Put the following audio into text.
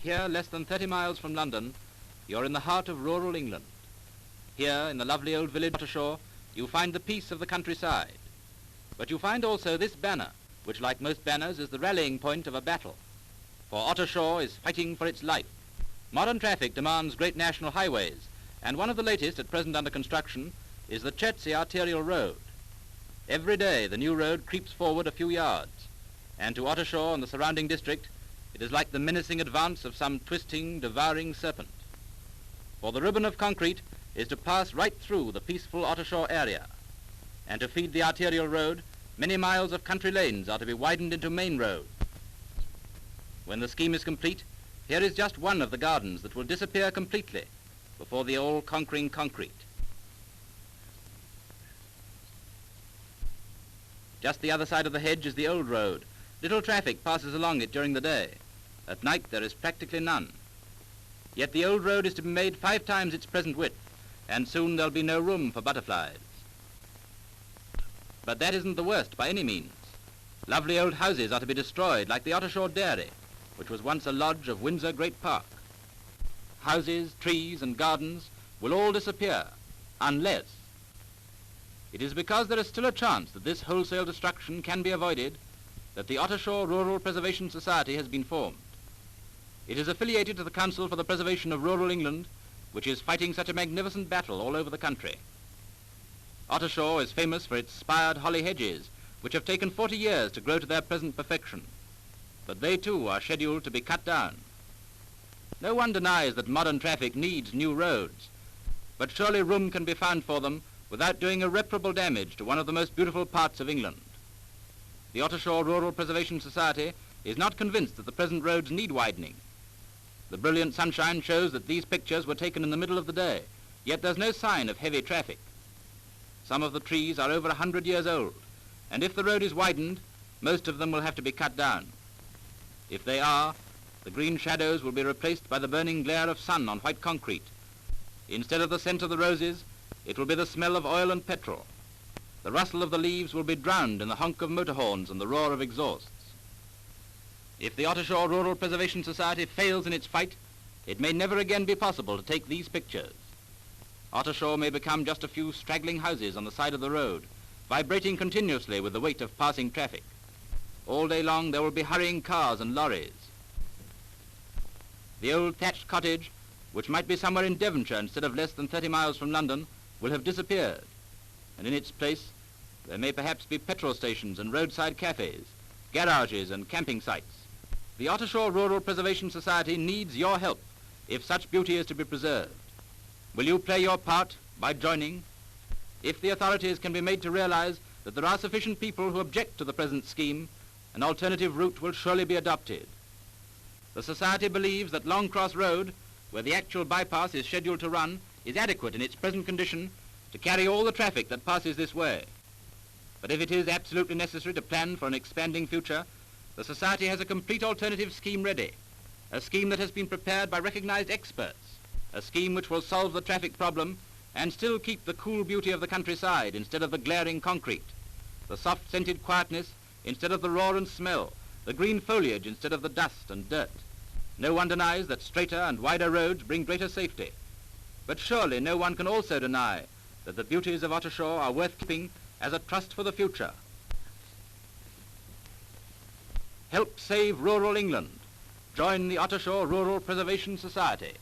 Here, less than 30 miles from London, you're in the heart of rural England. Here, in the lovely old village of Ottershaw, you find the peace of the countryside. But you find also this banner, which, like most banners, is the rallying point of a battle. For Ottershaw is fighting for its life. Modern traffic demands great national highways, and one of the latest at present under construction is the Chertsey arterial road. Every day the new road creeps forward a few yards, and to Ottershaw and the surrounding district it is like the menacing advance of some twisting, devouring serpent. For the ribbon of concrete is to pass right through the peaceful Ottershaw area, and to feed the arterial road, many miles of country lanes are to be widened into main roads. When the scheme is complete, here is just one of the gardens that will disappear completely before the all-conquering concrete. Just the other side of the hedge is the old road. Little traffic passes along it during the day. At night there is practically none. Yet the old road is to be made 5 times its present width, and soon there'll be no room for butterflies. But that isn't the worst by any means. Lovely old houses are to be destroyed, like the Ottershaw Dairy, which was once a lodge of Windsor Great Park. Houses, trees and gardens will all disappear, unless it is because there is still a chance that this wholesale destruction can be avoided that the Ottershaw Rural Preservation Society has been formed. It is affiliated to the Council for the Preservation of Rural England, which is fighting such a magnificent battle all over the country. Ottershaw is famous for its spired holly hedges, which have taken 40 years to grow to their present perfection. But they too are scheduled to be cut down. No one denies that modern traffic needs new roads, but surely room can be found for them without doing irreparable damage to one of the most beautiful parts of England. The Ottershaw Rural Preservation Society is not convinced that the present roads need widening. The brilliant sunshine shows that these pictures were taken in the middle of the day, yet there's no sign of heavy traffic. Some of the trees are over 100 years old, and if the road is widened, most of them will have to be cut down. If they are, the green shadows will be replaced by the burning glare of sun on white concrete. Instead of the scent of the roses, it will be the smell of oil and petrol. The rustle of the leaves will be drowned in the honk of motor horns and the roar of exhausts. If the Ottershaw Rural Preservation Society fails in its fight, it may never again be possible to take these pictures. Ottershaw may become just a few straggling houses on the side of the road, vibrating continuously with the weight of passing traffic. All day long there will be hurrying cars and lorries. The old thatched cottage, which might be somewhere in Devonshire instead of less than 30 miles from London, will have disappeared, and in its place there may perhaps be petrol stations and roadside cafes, garages and camping sites. The Ottershaw Rural Preservation Society needs your help if such beauty is to be preserved. Will you play your part by joining? If the authorities can be made to realize that there are sufficient people who object to the present scheme, an alternative route will surely be adopted. The Society believes that Longcross Road, where the actual bypass is scheduled to run, is adequate in its present condition to carry all the traffic that passes this way. But if it is absolutely necessary to plan for an expanding future, the Society has a complete alternative scheme ready, a scheme that has been prepared by recognized experts, a scheme which will solve the traffic problem and still keep the cool beauty of the countryside instead of the glaring concrete, the soft-scented quietness instead of the roar and smell, the green foliage instead of the dust and dirt. No one denies that straighter and wider roads bring greater safety. But surely no one can also deny that the beauties of Ottershaw are worth keeping as a trust for the future. Help save rural England. Join the Ottershaw Rural Preservation Society.